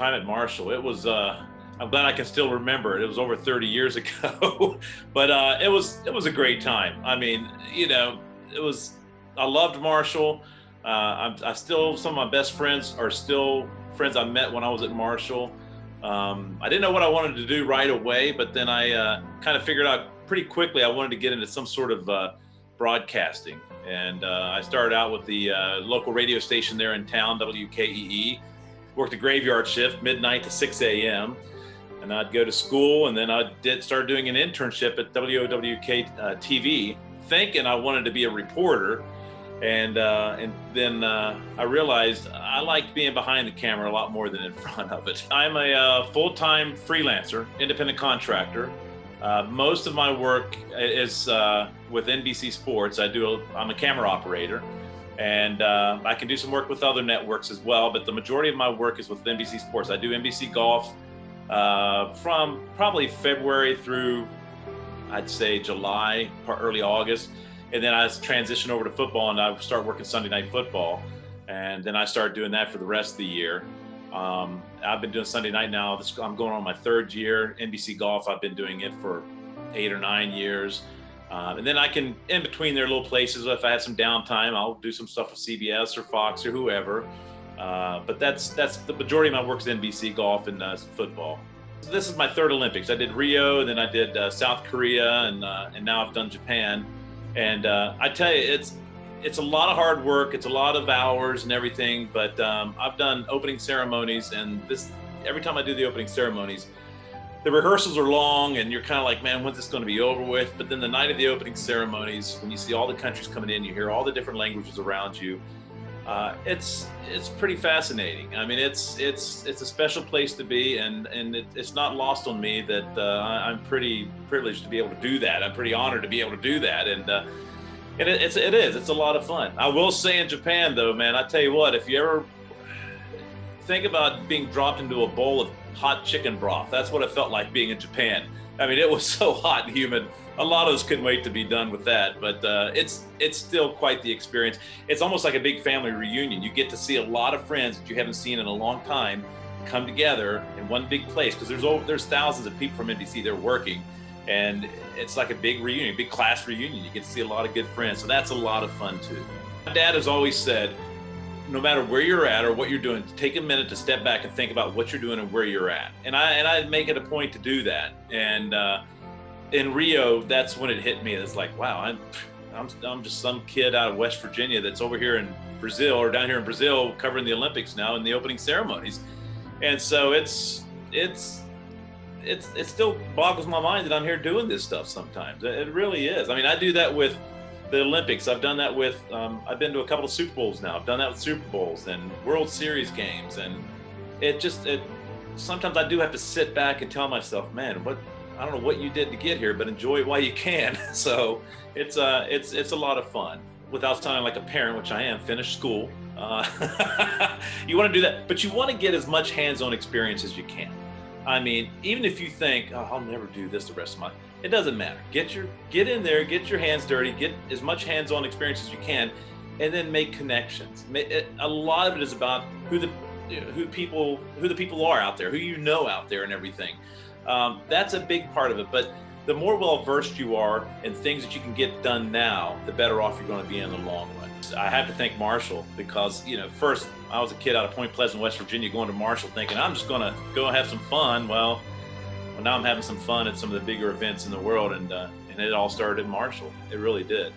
time at Marshall. It was, I'm glad I can still remember it. It was over 30 years ago, but it was a great time. I mean, I loved Marshall. I still, some of my best friends are still friends I met when I was at Marshall. I didn't know what I wanted to do right away, but then I kind of figured out pretty quickly I wanted to get into some sort of broadcasting. And I started out with the local radio station there in town, WKEE. Worked a graveyard shift, midnight to 6 a.m. And I'd go to school, and then I start doing an internship at WOWK TV, thinking I wanted to be a reporter. And then I realized I liked being behind the camera a lot more than in front of it. I'm a full-time freelancer, independent contractor. Most of my work is with NBC Sports. I'm a camera operator, and I can do some work with other networks as well, but the majority of my work is with NBC Sports. I do NBC Golf from probably February through, I'd say, July, early August. And then I transition over to football, and I start working Sunday Night Football. And then I started doing that for the rest of the year. I've been doing Sunday night now. I'm going on my third year. NBC Golf, I've been doing it for 8 or 9 years. And then I can, in between their little places, if I have some downtime, I'll do some stuff with CBS or Fox or whoever. But that's the majority of my work is NBC Golf and football. This is my third Olympics. I did Rio, and then I did South Korea, and now I've done Japan. And I tell you, it's a lot of hard work. It's a lot of hours and everything. But I've done opening ceremonies, and every time I do the opening ceremonies, the rehearsals are long, and you're kind of like, man, when's this going to be over with? But then the night of the opening ceremonies, when you see all the countries coming in, you hear all the different languages around you. It's pretty fascinating. I mean, it's a special place to be, and it's not lost on me that I'm pretty privileged to be able to do that. I'm pretty honored to be able to do that, and it's a lot of fun. I will say in Japan, though, man, I tell you what, if you ever think about being dropped into a bowl of hot chicken broth, that's what it felt like being in Japan. I mean, it was so hot and humid. A lot of us couldn't wait to be done with that, but it's still quite the experience. It's almost like a big family reunion. You get to see a lot of friends that you haven't seen in a long time come together in one big place, because there's thousands of people from NBC. They're working, and it's like a big reunion, big class reunion. You get to see a lot of good friends, so that's a lot of fun too. My dad has always said, no matter where you're at or what you're doing, take a minute to step back and think about what you're doing and where you're at. And I make it a point to do that. And in Rio, that's when it hit me. It's like, wow, I'm just some kid out of West Virginia that's over here in Brazil, or down here in Brazil, covering the Olympics now in the opening ceremonies. And so it still boggles my mind that I'm here doing this stuff sometimes. It really is. I mean, I do that with the Olympics. I've done that with, I've been to a couple of Super Bowls now. I've done that with Super Bowls and World Series games. And sometimes I do have to sit back and tell myself, man, I don't know what you did to get here, but enjoy it while you can. So it's a lot of fun. Without sounding like a parent, which I am, finish school. You want to do that, but you want to get as much hands-on experience as you can. I mean, even if you think, oh, I'll never do this the rest of my life, it doesn't matter. Get in there, get your hands dirty, get as much hands-on experience as you can, and then make connections. A lot of it is about who the people are out there, who you know out there, and everything. That's a big part of it. But the more well-versed you are in things that you can get done now, the better off you're going to be in the long run. I have to thank Marshall, because, first I was a kid out of Point Pleasant, West Virginia, going to Marshall thinking I'm just going to go have some fun. Well, now I'm having some fun at some of the bigger events in the world, and it all started at Marshall. It really did.